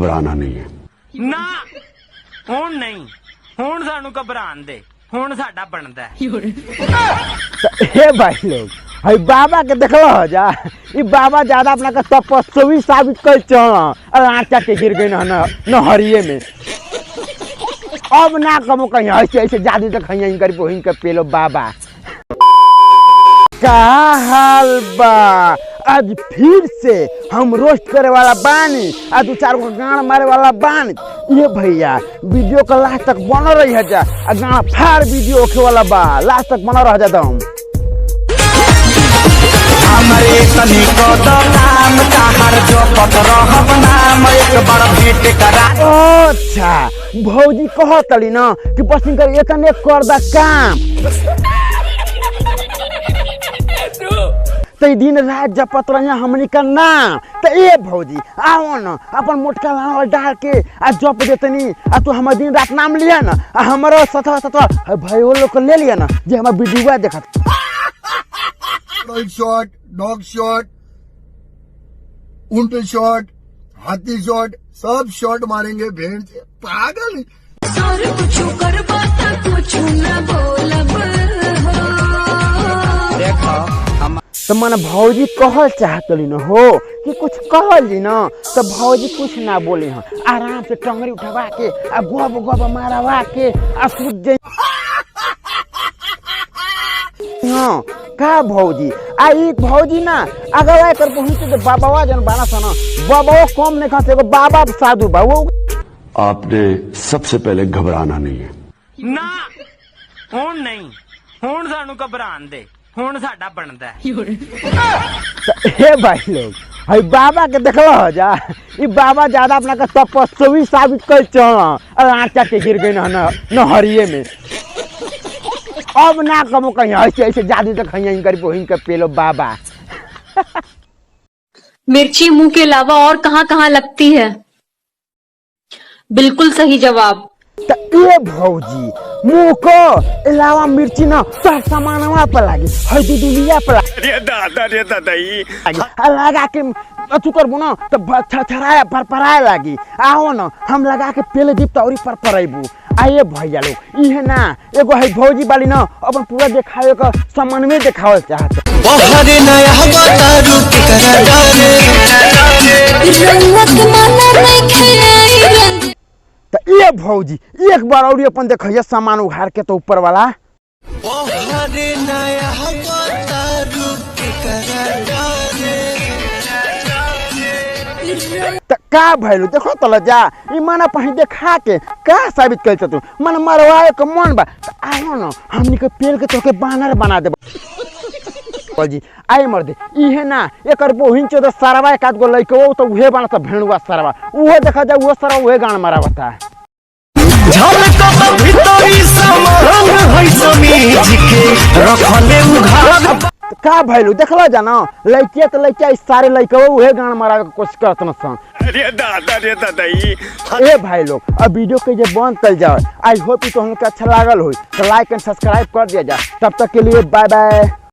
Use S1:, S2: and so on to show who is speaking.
S1: घबराना नहीं है
S2: ना हुण नहीं हुण सानू घबरान दे हुण साडा बनदा है।
S3: हे भाई लोग हई बाबा के देखलो हो जा ई बाबा ज्यादा अपना के तपस्वी साबित कर चल आटा के गिर गई न हरिये में अब ना कमो कहीं ऐसे ऐसे जादू देखैया इनकर बहिन के पेलो बाबा का हाल बा। आज फिर से हम रोस्ट करे वाला बानी आ दो चार गो गाना मारे वाला बानी ये भैया वीडियो का लास्ट तक बना रही है जा आ गाना फाड़ वीडियो होखे वाला बा लास्ट तक बना रह जाता हम
S4: हमरे तनी को तो नाम ताहर जो पत रहब नाम एक बार भेंट करा।
S3: अच्छा भौजी कहतली ना कि बस इनकर एकने कर दा काम तई दिन रात जपत रहिया हमनी का नाम त ए भौजी आओ न अपन मोटका लाना डाल के आ जप देतनी आ तू हमर दिन रात नाम लिया ना आ हमरो सतवा सतवा भाई वो लोग ले लिया ना जे हमर वीडियो देखत
S5: शॉट डॉग शॉट ऊंट शॉट हाथी शॉट सब शॉट मारेंगे भेड़ से पागल
S3: तो मन भौजी कहल चाहतली न हो कि कुछ कहल जी न तो भौजी कुछ ना बोली हं आराम से टंगरी उठवा के आ गोब गोब मारवा के आ सूत जे हां का भौजी आ ई भौजी ना अगवा कर पहुंच के बाबावा जन बाना सन बाबाओ कम ने खाते को बाबा साधु बा वो
S1: आपने सबसे पहले घबराना नहीं है
S2: ना हुण नहीं हुण सानू घबरान दे हुण साडा बनदा है।
S3: हे भाई लोग हई बाबा के देखलो हो जा ई बाबा ज्यादा अपना के तपस्वी साबित कर चल आटा के गिर गई न हरिये में अब ना कमो कहीं ऐसे ऐसे जादू देखैया इनकर बहिन के पेलो बाबा
S6: मिर्ची मुंह के अलावा और कहाँ कहाँ लगती है? बिल्कुल सही जवाब।
S3: ये भौजी मुंह को अलावा मिर्ची ना सब सामानवा पर लागी हई दुनिया पर
S4: रे दादा ई
S3: लगा के अचू करबो ना तो छछराया परपराए लागी आओ ना हम लगा के पेले दीप तौरी परपराइबू आइए भैया लोग इहे ना एगो हई भौजी वाली ना अपन पूरा देखावे का सामान में देखावल चाहत
S4: बहरे नया बतारू के करा
S6: रंगत माना नहीं खेलाई
S3: त ये भौजी एक बार और अपन देखैया सामान उघार के तो ऊपर वाला
S4: बहरे नया बतारू के करा
S3: त का भइलु देखो त लजा ई माना पही देखा के का साबित कर तू मन मरवाए के मन बा त आओ न हमनी के पेड़ के तोके बानर बना देब भौजी आई मर दे इहे ना एकर बहिन चो त सरवा एक आध गो लइको तो उहे बना त भेणुआ सरवा उहे देखा जा उहे सरवा उहे गान मारावता
S4: झलक भीतरी समान है समीज के रखले उघार
S3: का भइलु देखला जाना लइके त लइके ई सारे लइको उहे गान मारावे के कोशिश करत न सन
S4: रे दादा ई
S3: ए भाई लोग अब वीडियो के जे बंद कर जाओ आई होप तो हमके अच्छा लागल हो तो लाइक एंड सब्सक्राइब कर दिया जा तब तक के लिए बाय बाय।